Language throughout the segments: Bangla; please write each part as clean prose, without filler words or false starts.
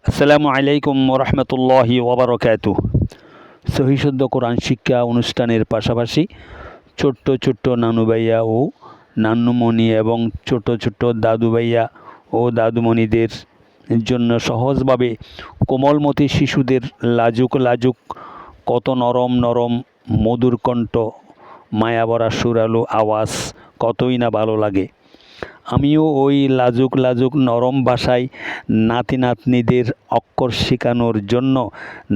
আসসালামু আলাইকুম রহমতুল্লাহি ওবরাকাতু। সহিশুদ্ধ কোরআন শিক্ষা অনুষ্ঠানের পাশাপাশি ছোট্ট ছোট্ট নানু ভাইয়া ও নান্নুমণি এবং ছোট ছোট দাদু ভাইয়া ও দাদুমণিদের জন্য সহজভাবে কোমলমতি শিশুদের লাজুক লাজুক কত নরম নরম মধুর কণ্ঠ, মায়াভরা সুরালো আওয়াজ কতই না ভালো লাগে। আমিও ওই লাজুক লাজুক নরম ভাষায় নাতি নাতনিদের অক্ষর শেখানোর জন্য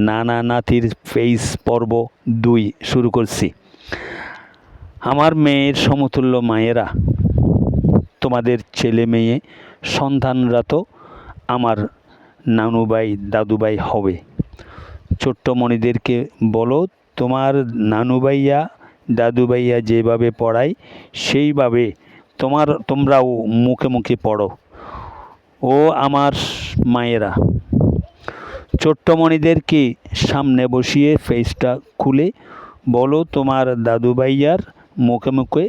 নানা নাতির ফেস পর্ব 2 শুরু করছি। আমার মেয়ের সমতুল্য মায়েরা, তোমাদের ছেলে মেয়ে সন্তানরা তো আমার নানুভাই দাদুভাই হবে। ছোট্ট মণিদেরকে বলো, তোমার নানুভাইয়া দাদুভাইয়া যেভাবে পড়ায় সেইভাবে তোমরাও মুখে মুখে পড়ো। ও আমার মায়েরা, ছোট্ট মণিদেরকে সামনে বসিয়ে ফেসটা খুলে বলো, তোমার দাদু ভাইয়ার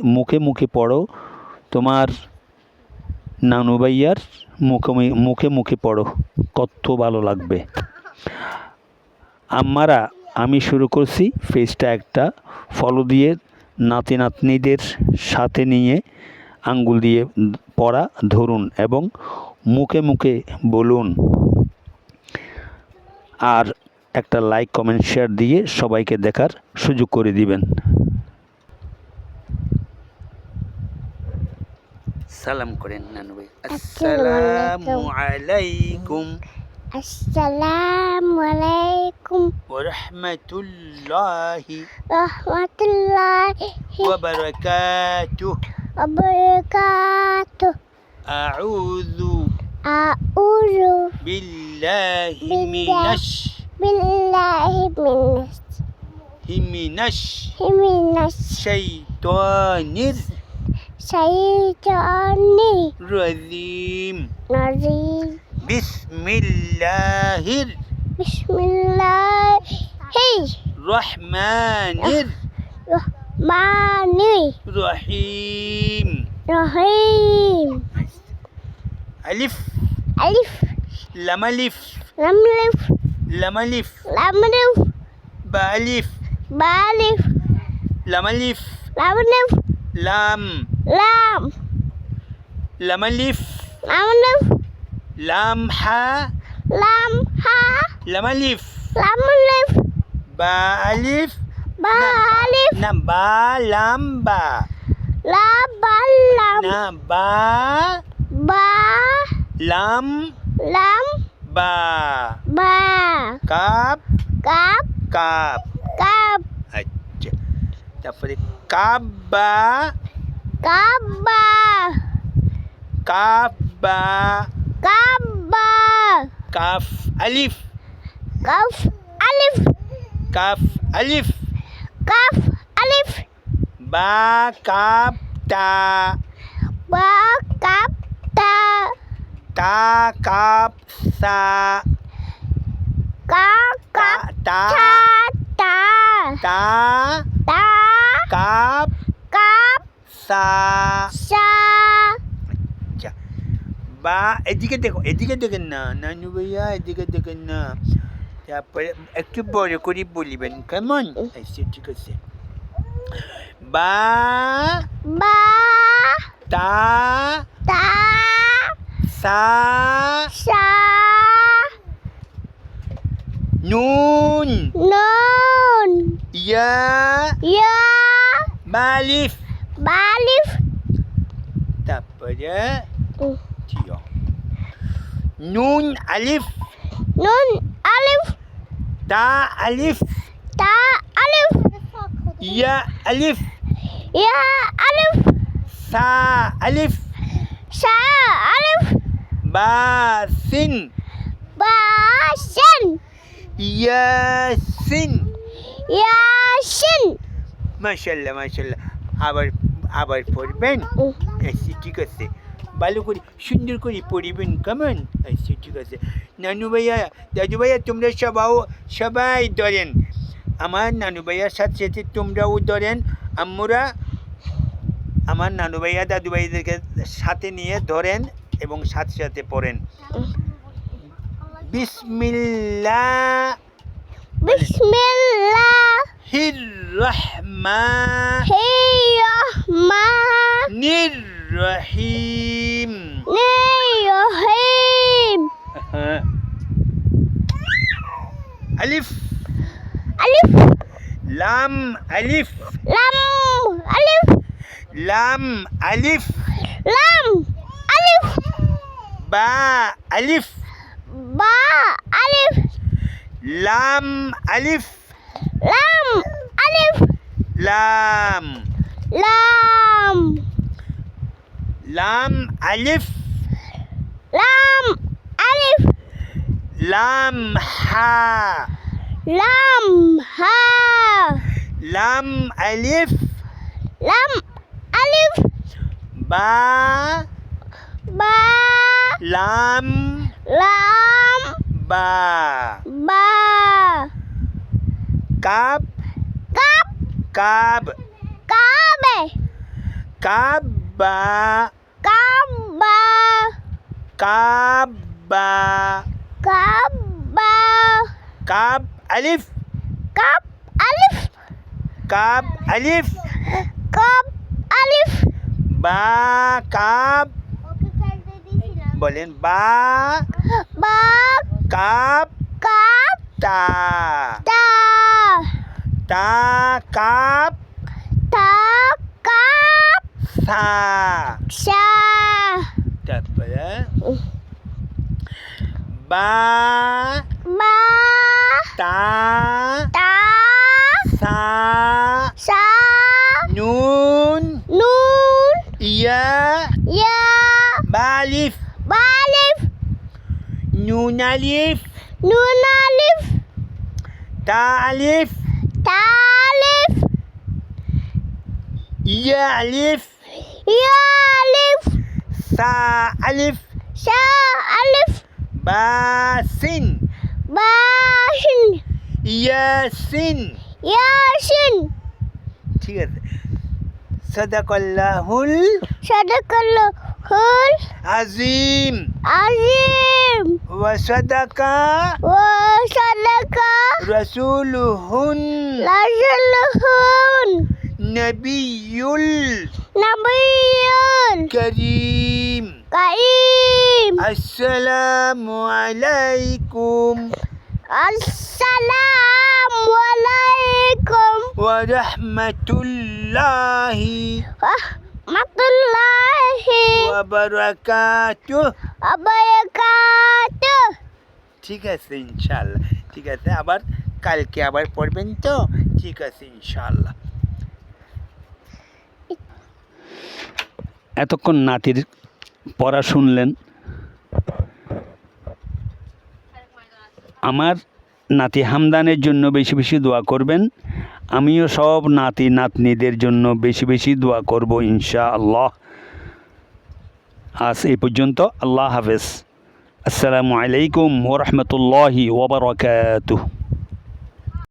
মুখে মুখে পড়ো, তোমার নানু ভাইয়ার মুখে মুখে পড়ো, কত ভালো লাগবে। আম্মারা, আমি শুরু করছি। ফেসটা একটা ফলো দিয়ে নাতি নাতনিদের সাথে নিয়ে আঙ্গুল দিয়ে পড়া ধরুন এবং মুখে মুখে বলুন। আর একটা লাইক কমেন্ট শেয়ার দিয়ে সবাইকে দেখার সুযোগ করে দিবেন। সালাম করেন নানু ভাই। আসসালামু আলাইকুম। আসসালামু আলাইকুম ওয়া রাহমাতুল্লাহি ওয়া বারাকাতুহু। বারাকাতুহু। আউযু বিল্লাহি মিনাশ শাইতানির রাজিম। বিসমিল্লাহির রহমানির রহিম। আলিফ লামালিফ বালিফ লামালিফ লাম লামালিফ লামহা লামালিফ বালিফ না বা লাম বা না বা লাম বা কাপ আচ্ছা, তারপরে কাব্বা কাফ আলিফ বা কাপ তা কাপ সা তা কাপ সা। আচ্ছা, বা এদিকে দেখেন না নানু ভাইয়া, এদিকে দেখেন না। তারপরে একটু বড় করে বলিবেন, কেমন? আচ্ছা, ঠিক আছে। বা তা সা নুন ইয়া মালিফ। তারপরে নুন আলিফ তা আলিফ ইয়া আলিফ সা আলিফ বা সিন ইয়াসিন। মাশাআল্লাহ মাশাআল্লাহ। আবার পড়বেন? আচ্ছা, ঠিক আছে। ভালো করে সুন্দর করে পড়িবেন, কেমন? আচ্ছা, ঠিক আছে। নানু ভাইয়া দাদু ভাইয়া, তোমরা সবাই ধরেন। আমার নানু ভাইয়ার সাথে সাথে তোমরাও ধরেন। আম্মুরা আমার নানু ভাইয়া দাদু ভাইদেরকে সাথে নিয়ে ধরেন এবং সাথে সাথে পড়েন। বিসমিল্লাহ বিসমিল্লাহির রহমানির রহিম রহিম আলিফ আলিফ লাম আলিফ লাম আলিফ লাম আলিফ লাম আলিফ বা আলিফ বা আলিফ লাম আলিফ লাম আলিফ লাম লাম লাম আলিফ লাম আলিফ লাম হা লাম হা লাম আলিফ লাম আলিফ বা বা লাম লাম বা বা কাব কাপ কাব কাবে কাবা কাবা কাবা কাবা কাব আলিফ কাপ আলিফ কাব আলিফ কাপ আলিফ বা কাব বলেন বা বা কাব কাপ তা তা তা কাব তা কাপ সা সা তারপরে বা বা তা তা সা সা নুন নুন ইয়া ইয়া বালিফ বালিফ নুন আলিফ নুন আলিফ তা আলিফ তালিফ ইয়া আলিফ ইয়া আলিফ সা আলিফ সা আলিফ বা সিন বাহিন ইয়াসিন ইয়াসিন ঠিক আছে সাদাকাল্লাহুল সাদাকাল্লাহুল আজিম আজিম ওয়া সাদাকা ওয়া সাদাকা রাসূলুহুন রাসূলুহুন নবিয়ুল নাবিয়ুল করিম কারীম আসসালামু আলাইকুম আসসালামু আলাইকুম ওয়া রাহমাতুল্লাহি রাহমাতুল্লাহি ওয়া বারাকাতুহু ওয়া বারাকাতুহু ঠিক আছে ইনশাআল্লাহ ঠিক আছে আবার কালকে আবার পড়বেন তো ঠিক আছে ইনশাআল্লাহ এতক্ষণ নাতির পড়া শুনলেন আমার নাতি হামদানের জন্য বেশি বেশি দোয়া করবেন আমিও সব নাতি নাতনিদের জন্য বেশি বেশি দোয়া করব ইনশাআল্লাহ আজ এই পর্যন্ত আল্লাহ হাফেজ আসসালামু আলাইকুম ওয়া রাহমাতুল্লাহি ওয়া বারাকাতুহু